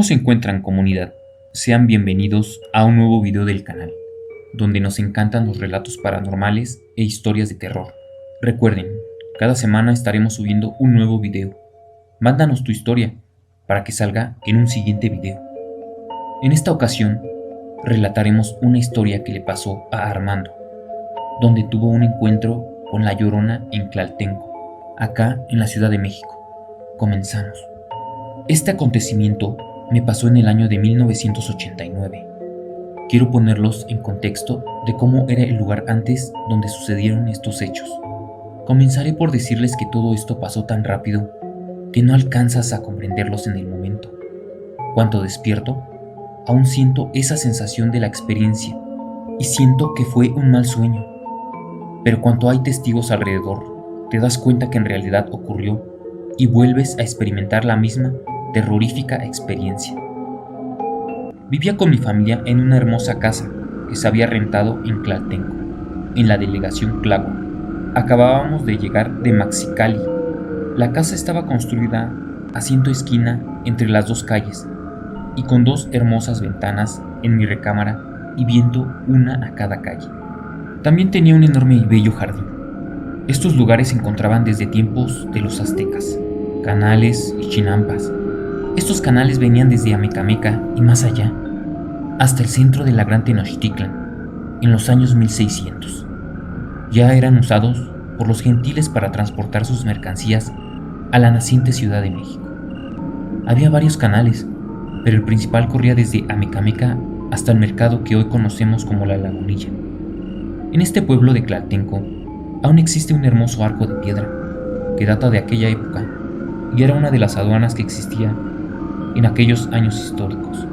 ¿Cómo se encuentran, comunidad? Sean bienvenidos a un nuevo video del canal, donde nos encantan los relatos paranormales e historias de terror. Recuerden, cada semana estaremos subiendo un nuevo video. Mándanos tu historia para que salga en un siguiente video. En esta ocasión, relataremos una historia que le pasó a Armando, donde tuvo un encuentro con la Llorona en Tlaltenco, acá en la Ciudad de México. Comenzamos. Este acontecimiento me pasó en el año de 1989. Quiero ponerlos en contexto de cómo era el lugar antes donde sucedieron estos hechos. Comenzaré por decirles que todo esto pasó tan rápido que no alcanzas a comprenderlos en el momento. Cuando despierto, aún siento esa sensación de la experiencia y siento que fue un mal sueño. Pero cuando hay testigos alrededor, te das cuenta que en realidad ocurrió y vuelves a experimentar la misma terrorífica experiencia. Vivía con mi familia en una hermosa casa que se había rentado en Tlaltenco, en la delegación Tláhuac. Acabábamos de llegar de Mexicali. La casa estaba construida haciendo esquina entre las dos calles y con dos hermosas ventanas en mi recámara y viendo una a cada calle. También tenía un enorme y bello jardín. Estos lugares se encontraban desde tiempos de los aztecas, canales y chinampas. Estos canales venían desde Amecameca y más allá, hasta el centro de la Gran Tenochtitlan, en los años 1600. Ya eran usados por los gentiles para transportar sus mercancías a la naciente Ciudad de México. Había varios canales, pero el principal corría desde Amecameca hasta el mercado que hoy conocemos como La Lagunilla. En este pueblo de Tlaltenco aún existe un hermoso arco de piedra que data de aquella época y era una de las aduanas que existía en aquellos años históricos,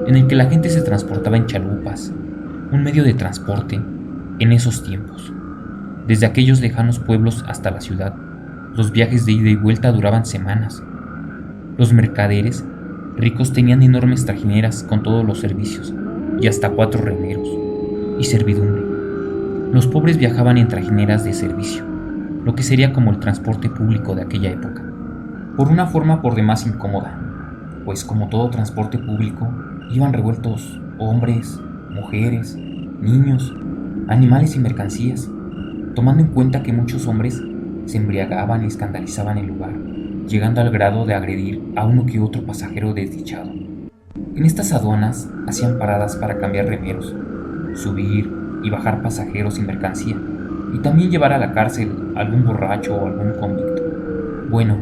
en el que la gente se transportaba en chalupas, un medio de transporte en esos tiempos. Desde aquellos lejanos pueblos hasta la ciudad, los viajes de ida y vuelta duraban semanas. Los mercaderes ricos tenían enormes trajineras con todos los servicios y hasta 4 remeros y servidumbre. Los pobres viajaban en trajineras de servicio, lo que sería como el transporte público de aquella época, por una forma por demás incómoda, pues como todo transporte público, iban revueltos hombres, mujeres, niños, animales y mercancías, tomando en cuenta que muchos hombres se embriagaban y escandalizaban el lugar, llegando al grado de agredir a uno que otro pasajero desdichado. En estas aduanas hacían paradas para cambiar remeros, subir y bajar pasajeros y mercancía, y también llevar a la cárcel a algún borracho o algún convicto. Bueno,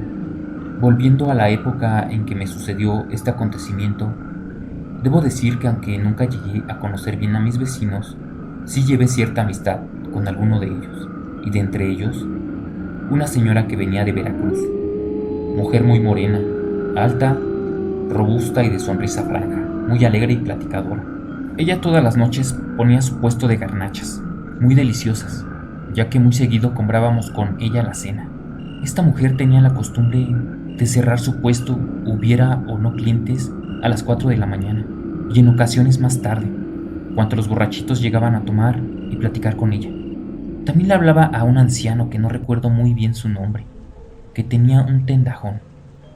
volviendo a la época en que me sucedió este acontecimiento, debo decir que aunque nunca llegué a conocer bien a mis vecinos, sí llevé cierta amistad con alguno de ellos, y de entre ellos, una señora que venía de Veracruz, mujer muy morena, alta, robusta y de sonrisa franca, muy alegre y platicadora. Ella todas las noches ponía su puesto de garnachas, muy deliciosas, ya que muy seguido comprábamos con ella la cena. Esta mujer tenía la costumbre de cerrar su puesto, hubiera o no clientes, a las 4 de la mañana, y en ocasiones más tarde, cuando los borrachitos llegaban a tomar y platicar con ella. También le hablaba a un anciano que no recuerdo muy bien su nombre, que tenía un tendajón,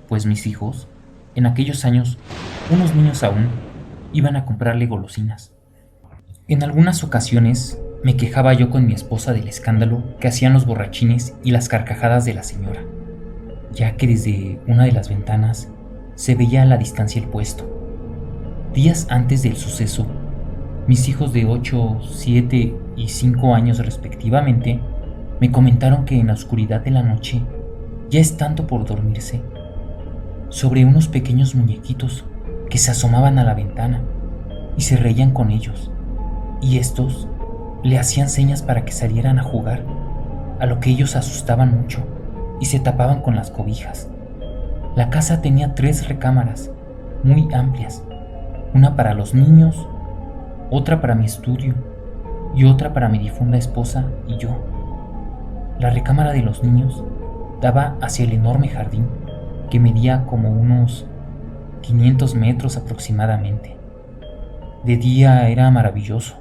pues mis hijos, en aquellos años, unos niños aún, iban a comprarle golosinas. En algunas ocasiones me quejaba yo con mi esposa del escándalo que hacían los borrachines y las carcajadas de la señora, ya que desde una de las ventanas se veía a la distancia el puesto. Días antes del suceso, mis hijos de 8, 7 y 5 años respectivamente me comentaron que en la oscuridad de la noche, ya estando por dormirse, sobre unos pequeños muñequitos que se asomaban a la ventana y se reían con ellos, y estos le hacían señas para que salieran a jugar, a lo que ellos se asustaban mucho y se tapaban con las cobijas. La casa tenía 3 recámaras muy amplias, una para los niños, otra para mi estudio y otra para mi difunta esposa y yo. La recámara de los niños daba hacia el enorme jardín que medía como unos 500 metros aproximadamente. De día era maravilloso,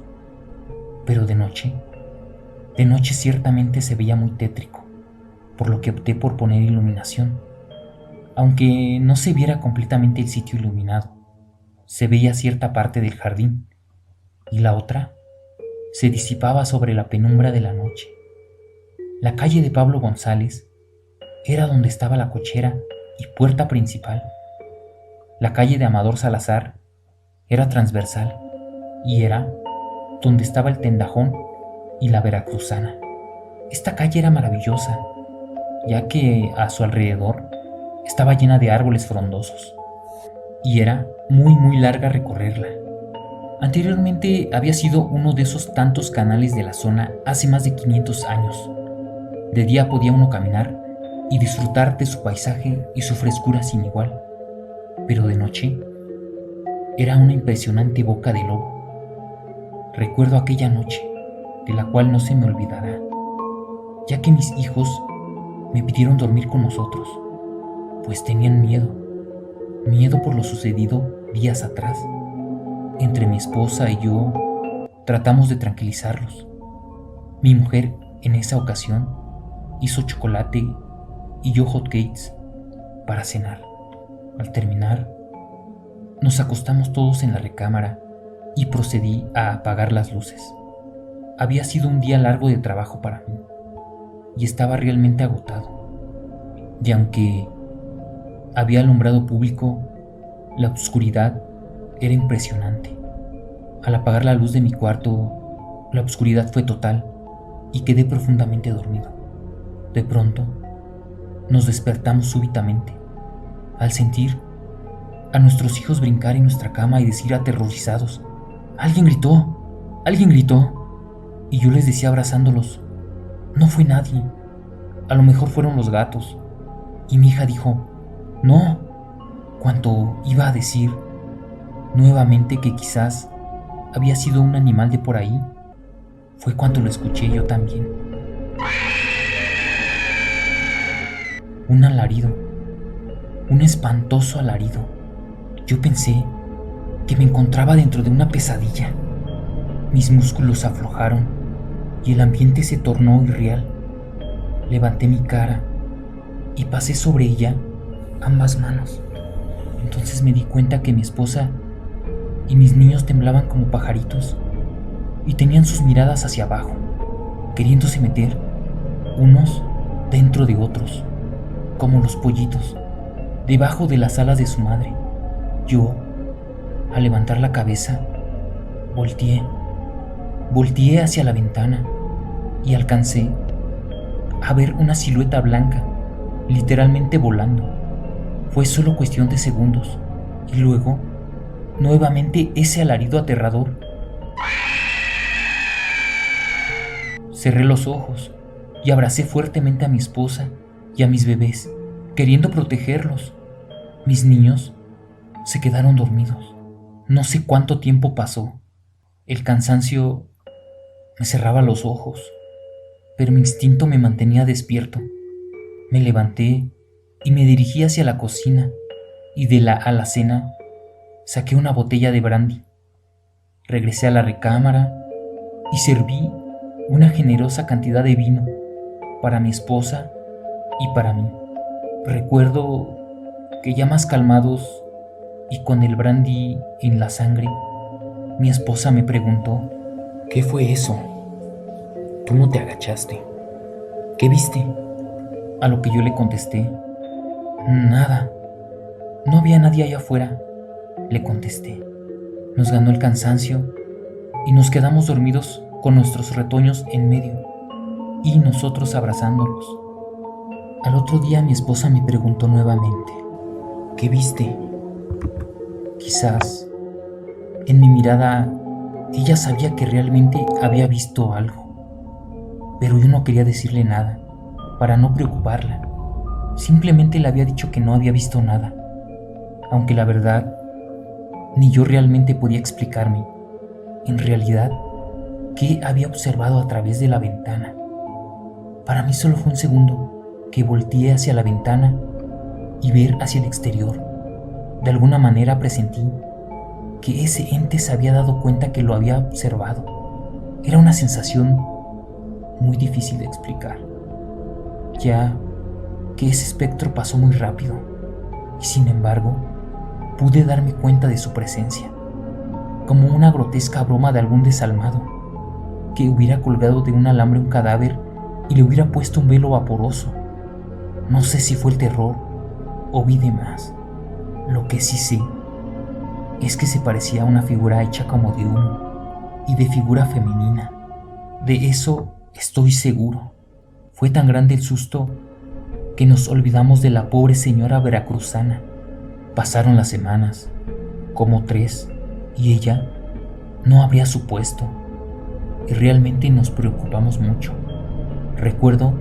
pero de noche ciertamente se veía muy tétrico, por lo que opté por poner iluminación, aunque no se viera completamente el sitio iluminado, se veía cierta parte del jardín y la otra se disipaba sobre la penumbra de la noche. La calle de Pablo González era donde estaba la cochera y puerta principal. La calle de Amador Salazar era transversal y era donde estaba el Tendajón y la Veracruzana. Esta calle era maravillosa, ya que a su alrededor estaba llena de árboles frondosos y era muy larga recorrerla. Anteriormente había sido uno de esos tantos canales de la zona hace más de 500 años. De día podía uno caminar y disfrutar de su paisaje y su frescura sin igual, pero de noche era una impresionante boca de lobo. Recuerdo aquella noche, de la cual no se me olvidará, ya que mis hijos me pidieron dormir con nosotros, pues tenían miedo por lo sucedido días atrás. Entre mi esposa y yo tratamos de tranquilizarlos. Mi mujer en esa ocasión hizo chocolate y yo hotcakes para cenar. Al terminar, nos acostamos todos en la recámara y procedí a apagar las luces. Había sido un día largo de trabajo para mí y estaba realmente agotado. Y aunque había alumbrado público, la oscuridad era impresionante. Al apagar la luz de mi cuarto, la oscuridad fue total y quedé profundamente dormido. De pronto, nos despertamos súbitamente al sentir a nuestros hijos brincar en nuestra cama y decir aterrorizados: ¡Alguien gritó! ¡Alguien gritó! Y yo les decía abrazándolos: no fue nadie, a lo mejor fueron los gatos. Y mi hija dijo: no, cuanto iba a decir nuevamente que quizás había sido un animal de por ahí, fue cuando lo escuché yo también. Un alarido, un espantoso alarido. Yo pensé que me encontraba dentro de una pesadilla. Mis músculos aflojaron y el ambiente se tornó irreal. Levanté mi cara y pasé sobre ella ambas manos. Entonces me di cuenta que mi esposa y mis niños temblaban como pajaritos y tenían sus miradas hacia abajo, queriéndose meter unos dentro de otros, como los pollitos, debajo de las alas de su madre. Yo, al levantar la cabeza, volteé hacia la ventana y alcancé a ver una silueta blanca, literalmente volando. Fue solo cuestión de segundos y luego, nuevamente ese alarido aterrador. Cerré los ojos y abracé fuertemente a mi esposa y a mis bebés, queriendo protegerlos. Mis niños se quedaron dormidos. No sé cuánto tiempo pasó. El cansancio me cerraba los ojos, pero mi instinto me mantenía despierto. Me levanté y me dirigí hacia la cocina y de la alacena saqué una botella de brandy. Regresé a la recámara y serví una generosa cantidad de vino para mi esposa y para mí. Recuerdo que ya más calmados y con el brandy en la sangre, mi esposa me preguntó: ¿qué fue eso? Tú no te agachaste. ¿Qué viste? A lo que yo le contesté: nada. No había nadie allá afuera, le contesté. Nos ganó el cansancio y nos quedamos dormidos con nuestros retoños en medio y nosotros abrazándolos. Al otro día mi esposa me preguntó nuevamente: ¿qué viste? Quizás en mi mirada ella sabía que realmente había visto algo, pero yo no quería decirle nada para no preocuparla. Simplemente le había dicho que no había visto nada, aunque la verdad ni yo realmente podía explicarme en realidad qué había observado a través de la ventana. Para mí solo fue un segundo que volteé hacia la ventana y ver hacia el exterior. De alguna manera presentí que ese ente se había dado cuenta que lo había observado. Era una sensación muy difícil de explicar, ya que ese espectro pasó muy rápido y sin embargo pude darme cuenta de su presencia, como una grotesca broma de algún desalmado que hubiera colgado de un alambre un cadáver y le hubiera puesto un velo vaporoso. No sé si fue el terror o vi de más. Lo que sí sé es que se parecía a una figura hecha como de humo y de figura femenina. De eso estoy seguro. Fue tan grande el susto que nos olvidamos de la pobre señora veracruzana. Pasaron las semanas, como 3, y ella no habría supuesto, y realmente nos preocupamos mucho. Recuerdo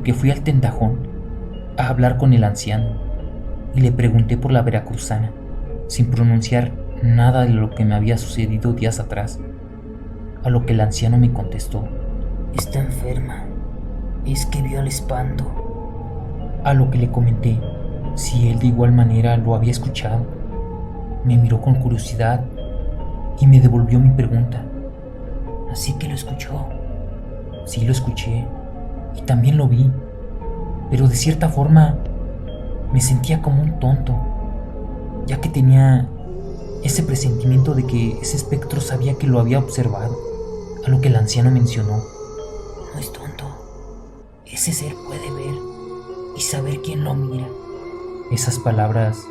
que fui al tentajón a hablar con el anciano y le pregunté por la veracruzana, sin pronunciar nada de lo que me había sucedido días atrás, a lo que el anciano me contestó: Está enferma. Es que vio el espanto. A lo que le comenté si él de igual manera lo había escuchado. Me miró con curiosidad y me devolvió mi pregunta. Así que lo escuchó. Sí, lo escuché y también lo vi, pero de cierta forma me sentía como un tonto, ya que tenía ese presentimiento de que ese espectro sabía que lo había observado, a lo que el anciano mencionó. No es tonto. Ese ser puede ver y saber quién lo mira. Esas palabras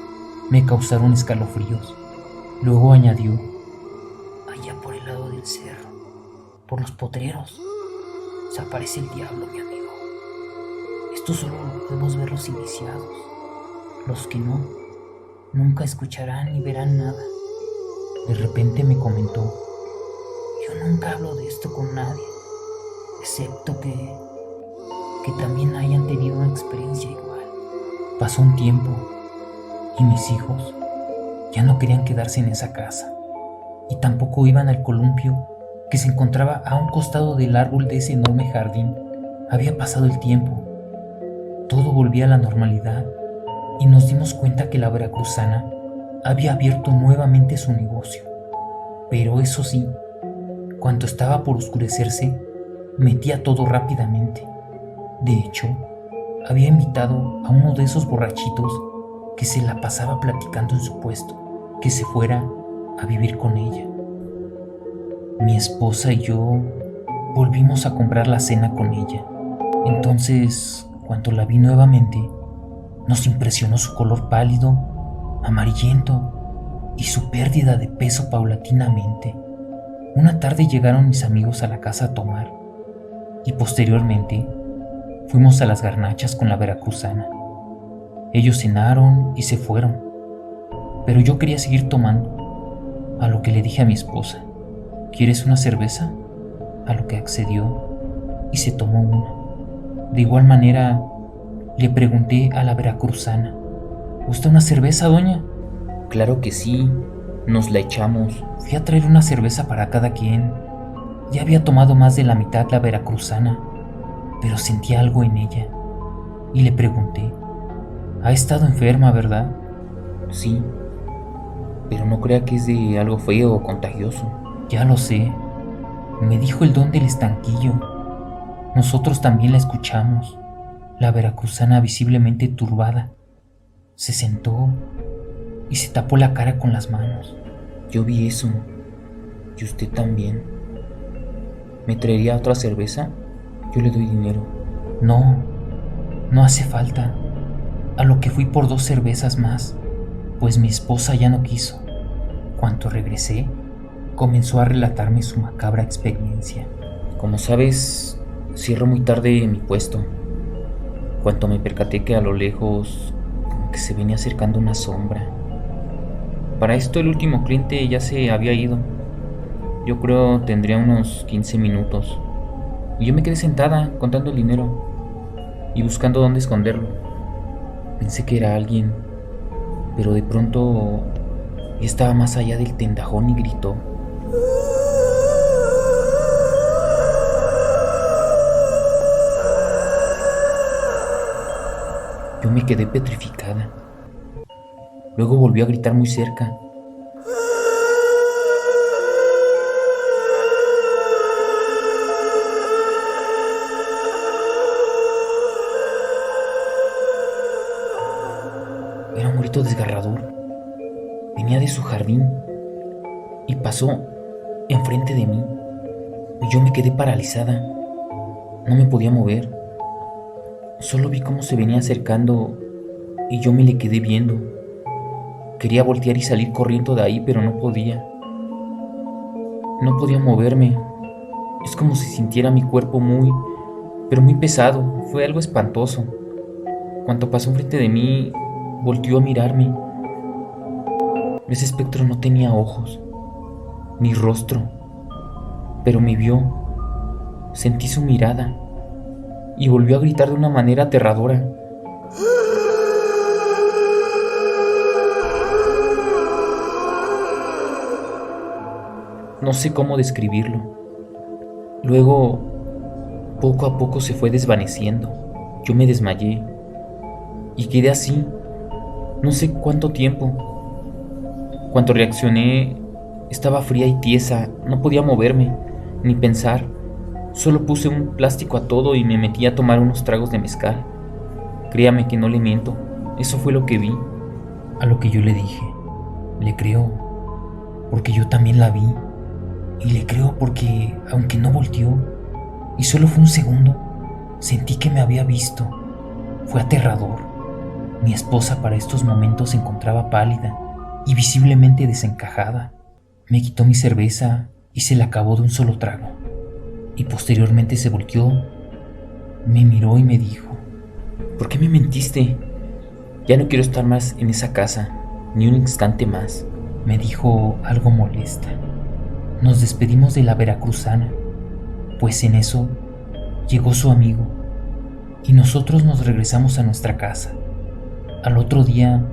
me causaron escalofríos. Luego añadió: Allá por el lado del cerro, por los potreros, se aparece el diablo, mi amigo. Esto solo lo podemos ver los iniciados. Los que no, nunca escucharán ni verán nada. De repente me comentó: Yo nunca hablo de esto con nadie, excepto que también hayan tenido una experiencia igual. Pasó un tiempo y mis hijos ya no querían quedarse en esa casa y tampoco iban al columpio que se encontraba a un costado del árbol de ese enorme jardín. Había pasado el tiempo, todo volvía a la normalidad y nos dimos cuenta que la veracruzana había abierto nuevamente su negocio. Pero eso sí, cuando estaba por oscurecerse, metía todo rápidamente. De hecho, había invitado a uno de esos borrachitos que se la pasaba platicando en su puesto, que se fuera a vivir con ella. Mi esposa y yo volvimos a comprar la cena con ella. Entonces, cuando la vi nuevamente, nos impresionó su color pálido, amarillento y su pérdida de peso paulatinamente. Una tarde llegaron mis amigos a la casa a tomar y posteriormente fuimos a las garnachas con la veracruzana. Ellos cenaron y se fueron, pero yo quería seguir tomando, a lo que le dije a mi esposa: ¿quieres una cerveza? A lo que accedió y se tomó una. De igual manera, le pregunté a la veracruzana: ¿gusta una cerveza, doña? Claro que sí, nos la echamos. Fui a traer una cerveza para cada quien. Ya había tomado más de la mitad la veracruzana, pero sentía algo en ella y le pregunté: ¿ha estado enferma, verdad? Sí, pero no crea que es de algo feo o contagioso. Ya lo sé, me dijo el don del estanquillo. Nosotros también la escuchamos. La veracruzana, visiblemente turbada, se sentó y se tapó la cara con las manos. Yo vi eso. ¿Y usted también? ¿Me traería otra cerveza? Yo le doy dinero. No, no hace falta. A lo que fui por 2 cervezas más, pues mi esposa ya no quiso. Cuando regresé, comenzó a relatarme su macabra experiencia. Como sabes, cierro muy tarde mi puesto. Cuando me percaté que a lo lejos como que se venía acercando una sombra. Para esto el último cliente ya se había ido. Yo creo tendría unos 15 minutos. Y yo me quedé sentada contando el dinero y buscando dónde esconderlo. Pensé que era alguien, pero de pronto estaba más allá del tendajón y gritó. Yo me quedé petrificada. Luego volvió a gritar muy cerca. Era un grito desgarrador, venía de su jardín y pasó enfrente de mí. Y yo me quedé paralizada. No me podía mover. Solo vi cómo se venía acercando y yo me le quedé viendo. Quería voltear y salir corriendo de ahí, pero no podía. No podía moverme. Es como si sintiera mi cuerpo pero muy pesado. Fue algo espantoso. Cuando pasó enfrente de mí, volteó a mirarme. Ese espectro no tenía ojos, ni rostro, pero me vio. Sentí su mirada y volvió a gritar de una manera aterradora. No sé cómo describirlo. Luego, poco a poco se fue desvaneciendo. Yo me desmayé y quedé así, no sé cuánto tiempo. Cuando reaccioné, estaba fría y tiesa, no podía moverme, ni pensar. Solo puse un plástico a todo y me metí a tomar unos tragos de mezcal. Créame que no le miento, eso fue lo que vi. A lo que yo le dije, le creo, porque yo también la vi. Y le creo porque, aunque no volteó, y solo fue un segundo, sentí que me había visto. Fue aterrador. Mi esposa para estos momentos se encontraba pálida y visiblemente desencajada. Me quitó mi cerveza y se la acabó de un solo trago. Y posteriormente se volteó, me miró y me dijo: ¿por qué me mentiste? Ya no quiero estar más en esa casa, ni un instante más. Me dijo algo molesta. Nos despedimos de la veracruzana, pues en eso llegó su amigo y nosotros nos regresamos a nuestra casa. Al otro día,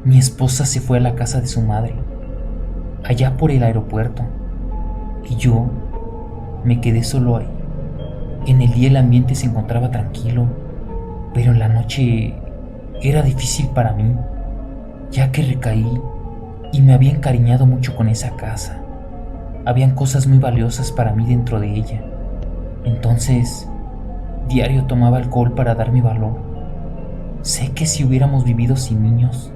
mi esposa se fue a la casa de su madre, allá por el aeropuerto, y yo me quedé solo ahí. En el día el ambiente se encontraba tranquilo, pero en la noche era difícil para mí, ya que recaí y me había encariñado mucho con esa casa. Habían cosas muy valiosas para mí dentro de ella. Entonces, diario tomaba alcohol para darme valor. Sé que si hubiéramos vivido sin niños,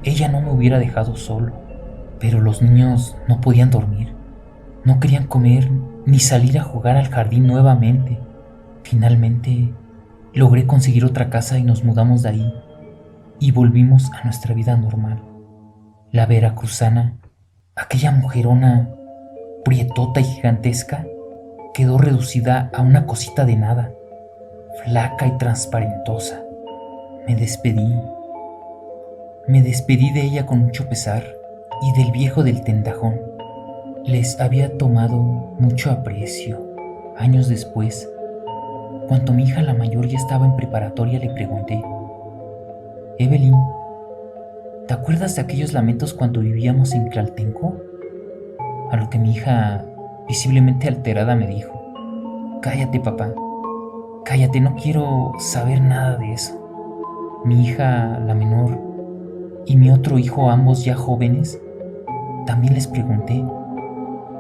ella no me hubiera dejado solo. Pero los niños no podían dormir, no querían comer ni salir a jugar al jardín nuevamente. Finalmente, logré conseguir otra casa y nos mudamos de ahí. Y volvimos a nuestra vida normal. La veracruzana, aquella mujerona prietota y gigantesca, quedó reducida a una cosita de nada, flaca y transparentosa. Me despedí de ella con mucho pesar y del viejo del tendajón. Les había tomado mucho aprecio. Años después, cuando mi hija la mayor ya estaba en preparatoria, le pregunté: Evelyn, ¿te acuerdas de aquellos lamentos cuando vivíamos en Tlaltenco? A lo que mi hija, visiblemente alterada, me dijo: cállate, papá, cállate, no quiero saber nada de eso. Mi hija, la menor, y mi otro hijo, ambos ya jóvenes, también les pregunté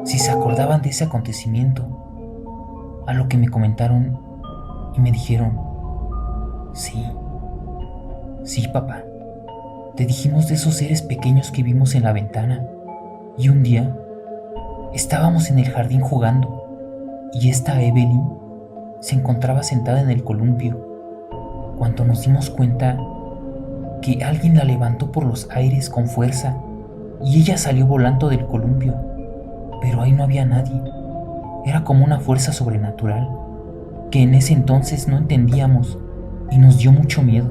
si se acordaban de ese acontecimiento, a lo que me comentaron y me dijeron: sí, papá, te dijimos de esos seres pequeños que vimos en la ventana, y un día estábamos en el jardín jugando, y esta Evelyn se encontraba sentada en el columpio, cuando nos dimos cuenta que alguien la levantó por los aires con fuerza, y ella salió volando del columpio, pero ahí no había nadie. Era como una fuerza sobrenatural que en ese entonces no entendíamos y nos dio mucho miedo.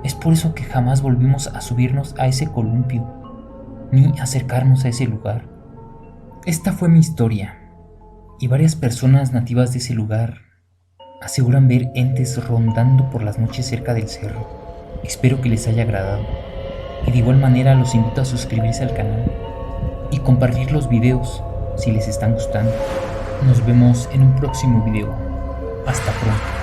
Es por eso que jamás volvimos a subirnos a ese columpio ni acercarnos a ese lugar. Esta fue mi historia, y varias personas nativas de ese lugar aseguran ver entes rondando por las noches cerca del cerro. Espero que les haya agradado, y de igual manera los invito a suscribirse al canal y compartir los videos si les están gustando. Nos vemos en un próximo video. Hasta pronto.